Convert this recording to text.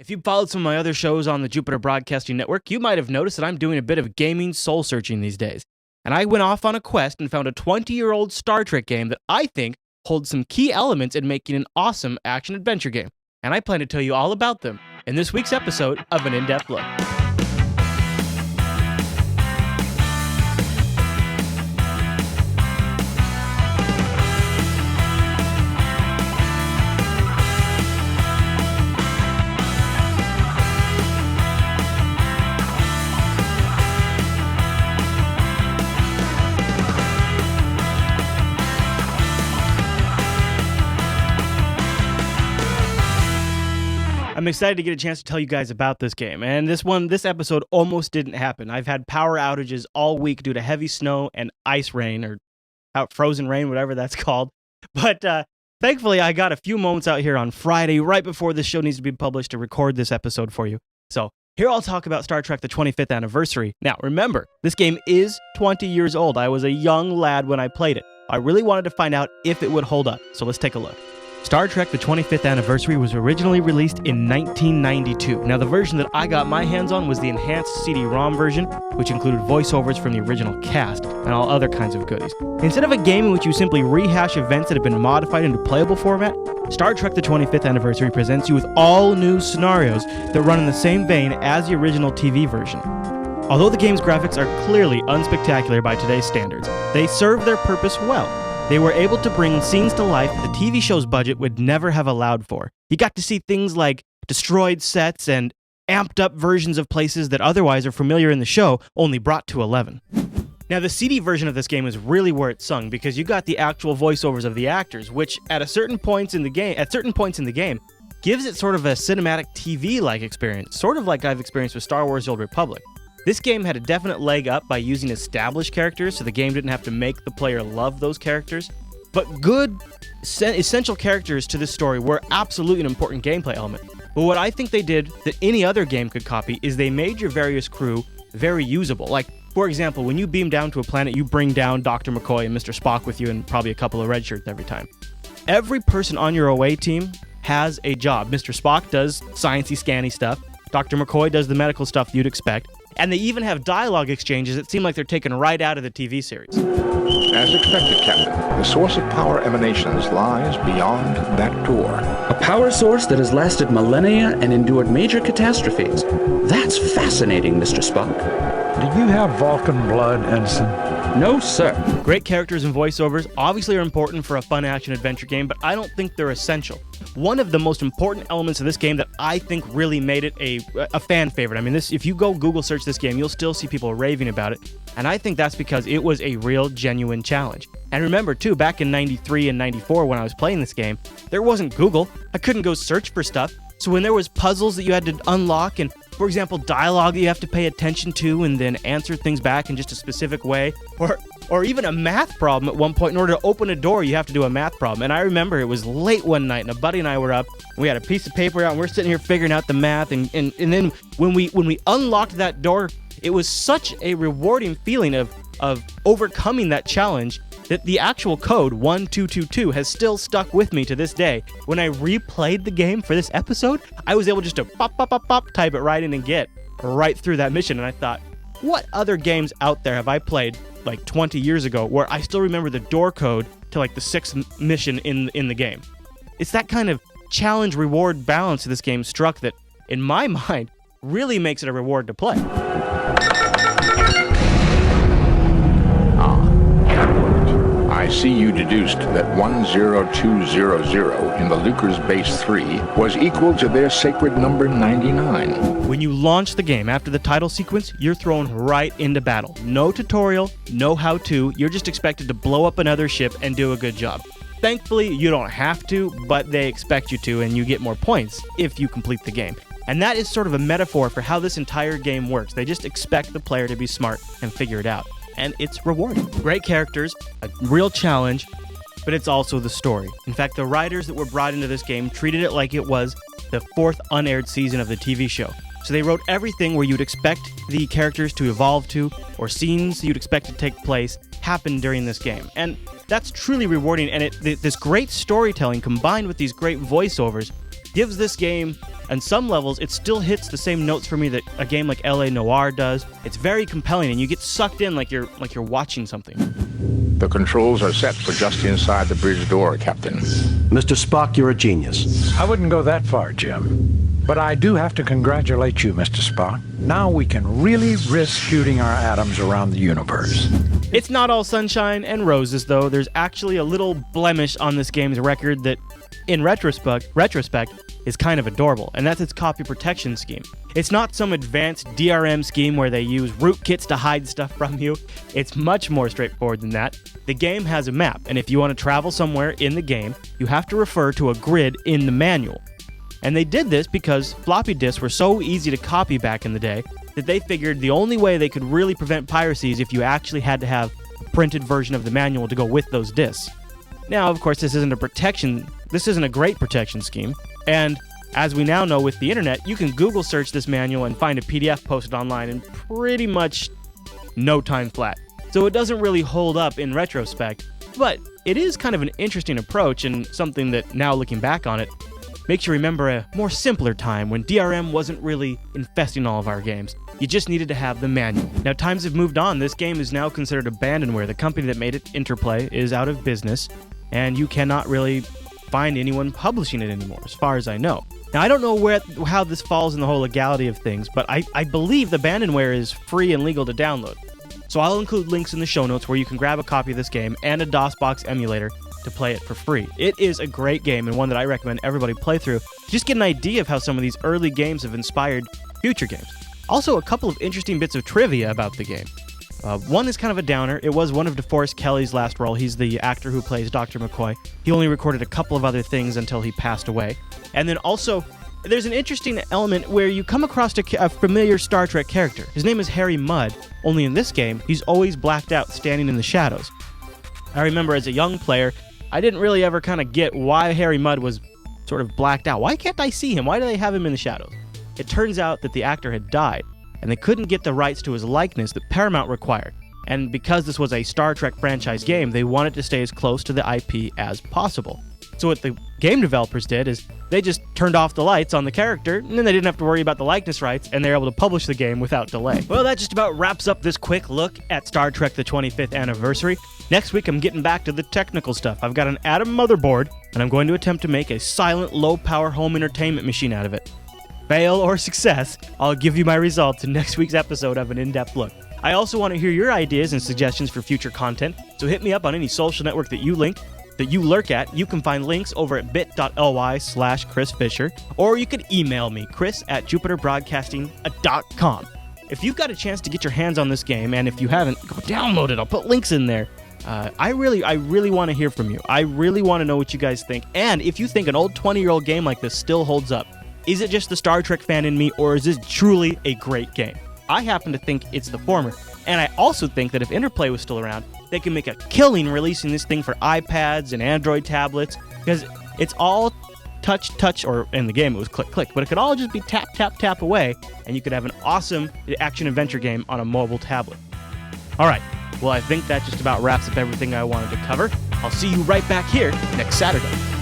If you've followed some of my other shows on the Jupiter Broadcasting Network, you might have noticed that I'm doing a bit of gaming soul searching these days. And I went off on a quest and found a 20-year-old Star Trek game that I think holds some key elements in making an awesome action-adventure game. And I plan to tell you all about them in this week's episode of An In-Depth Look. I'm excited to get a chance to tell you guys about this game, and this episode almost didn't happen. I've had power outages all week due to heavy snow and ice rain, or frozen rain, whatever that's called. But thankfully, I got a few moments out here on Friday, right before this show needs to be published, to record this episode for you. So here I'll talk about Star Trek: The 25th Anniversary. Now, remember, this game is 20 years old. I was a young lad when I played it. I really wanted to find out if it would hold up, so let's take a look. Star Trek: The 25th Anniversary was originally released in 1992. Now, the version that I got my hands on was the enhanced CD-ROM version, which included voiceovers from the original cast and all other kinds of goodies. Instead of a game in which you simply rehash events that have been modified into playable format, Star Trek: The 25th Anniversary presents you with all new scenarios that run in the same vein as the original TV version. Although the game's graphics are clearly unspectacular by today's standards, they serve their purpose well. They were able to bring scenes to life the TV show's budget would never have allowed for. You got to see things like destroyed sets and amped up versions of places that otherwise are familiar in the show, only brought to 11. Now, the CD version of this game is really where it sung, because you got the actual voiceovers of the actors, which at certain points in the game, gives it sort of a cinematic TV-like experience, sort of like I've experienced with Star Wars: The Old Republic. This game had a definite leg up by using established characters, so the game didn't have to make the player love those characters. But good, essential characters to this story were absolutely an important gameplay element. But what I think they did that any other game could copy is they made your various crew very usable. Like, for example, when you beam down to a planet, you bring down Dr. McCoy and Mr. Spock with you, and probably a couple of red shirts every time. Every person on your away team has a job. Mr. Spock does sciencey, scanny stuff. Dr. McCoy does the medical stuff you'd expect. And they even have dialogue exchanges that seem like they're taken right out of the TV series. As expected, Captain, the source of power emanations lies beyond that door. A power source that has lasted millennia and endured major catastrophes. That's fascinating, Mr. Spock. Do you have Vulcan blood, Ensign? No, sir. Great characters and voiceovers obviously are important for a fun action-adventure game, but I don't think they're essential. One of the most important elements of this game that I think really made it a fan favorite. I mean, if you go Google search this game, you'll still see people raving about it, and I think that's because it was a real, genuine challenge. And remember, too, back in 93 and 94 when I was playing this game, there wasn't Google. I couldn't go search for stuff. So when there was puzzles that you had to unlock and, for example, dialogue that you have to pay attention to and then answer things back in just a specific way, or even a math problem at one point. In order to open a door, you have to do a math problem. And I remember it was late one night, and a buddy and I were up, and we had a piece of paper out, and we're sitting here figuring out the math, and then when we unlocked that door, it was such a rewarding feeling of overcoming that challenge that the actual code 1222 has still stuck with me to this day. When I replayed the game for this episode, I was able just to pop, type it right in and get right through that mission. And I thought, what other games out there have I played like 20 years ago where I still remember the door code to like the 6th mission in the game? It's that kind of challenge reward balance this game struck that, in my mind, really makes it a reward to play. I see you deduced that 10200 in the Lucre's Base 3 was equal to their sacred number 99. When you launch the game after the title sequence, you're thrown right into battle. No tutorial, no how-to, you're just expected to blow up another ship and do a good job. Thankfully, you don't have to, but they expect you to, and you get more points if you complete the game. And that is sort of a metaphor for how this entire game works. They just expect the player to be smart and figure it out. And it's rewarding. Great characters, a real challenge, but it's also the story. In fact, the writers that were brought into this game treated it like it was the 4th unaired season of the TV show. So they wrote everything where you'd expect the characters to evolve to, or scenes you'd expect to take place, happen during this game. And that's truly rewarding, and this great storytelling combined with these great voiceovers gives this game, on some levels, it still hits the same notes for me that a game like L.A. Noire does. It's very compelling, and you get sucked in like you're watching something. The controls are set for just inside the bridge door, Captain. Mr. Spock, you're a genius. I wouldn't go that far, Jim. But I do have to congratulate you, Mr. Spock. Now we can really risk shooting our atoms around the universe. It's not all sunshine and roses, though. There's actually a little blemish on this game's record that, in retrospect, is kind of adorable, and that's its copy protection scheme. It's not some advanced DRM scheme where they use rootkits to hide stuff from you. It's much more straightforward than that. The game has a map, and if you want to travel somewhere in the game, you have to refer to a grid in the manual. And they did this because floppy disks were so easy to copy back in the day that they figured the only way they could really prevent piracy is if you actually had to have a printed version of the manual to go with those disks. Now, of course, this isn't a great protection scheme, and as we now know with the internet, you can Google search this manual and find a PDF posted online in pretty much no time flat. So it doesn't really hold up in retrospect, but it is kind of an interesting approach and something that, now looking back on it, makes you remember a more simpler time when DRM wasn't really infesting all of our games. You just needed to have the manual. Now, times have moved on. This game is now considered abandonware. The company that made it, Interplay, is out of business, and you cannot really find anyone publishing it anymore, as far as I know. Now, I don't know how this falls in the whole legality of things, but I believe the abandonware is free and legal to download. So I'll include links in the show notes where you can grab a copy of this game and a DOSBox emulator to play it for free. It is a great game and one that I recommend everybody play through. Just get an idea of how some of these early games have inspired future games. Also, a couple of interesting bits of trivia about the game. One is kind of a downer. It was one of DeForest Kelly's last role. He's the actor who plays Dr. McCoy. He only recorded a couple of other things until he passed away. And then also, there's an interesting element where you come across a familiar Star Trek character. His name is Harry Mudd, only in this game, he's always blacked out, standing in the shadows. I remember as a young player, I didn't really ever kind of get why Harry Mudd was sort of blacked out. Why can't I see him? Why do they have him in the shadows? It turns out that the actor had died, and they couldn't get the rights to his likeness that Paramount required. And because this was a Star Trek franchise game, they wanted to stay as close to the IP as possible. So what the game developers did is they just turned off the lights on the character, and then they didn't have to worry about the likeness rights, and they were able to publish the game without delay. Well, that just about wraps up this quick look at Star Trek the 25th anniversary. Next week, I'm getting back to the technical stuff. I've got an Atom motherboard, and I'm going to attempt to make a silent, low-power home entertainment machine out of it. Fail or success, I'll give you my results in next week's episode of an in-depth look. I also want to hear your ideas and suggestions for future content, so hit me up on any social network that you lurk at. You can find links over at bit.ly/Chris Fisher, or you can email me, chris@jupiterbroadcasting.com. If you've got a chance to get your hands on this game, and if you haven't, go download it. I'll put links in there. I really want to hear from you. I really want to know what you guys think, and if you think an old 20-year-old game like this still holds up. Is it just the Star Trek fan in me, or is this truly a great game? I happen to think it's the former, and I also think that if Interplay was still around, they can make a killing releasing this thing for iPads and Android tablets, because it's all touch, or in the game it was click, but it could all just be tap away, and you could have an awesome action-adventure game on a mobile tablet. Alright, well I think that just about wraps up everything I wanted to cover. I'll see you right back here next Saturday.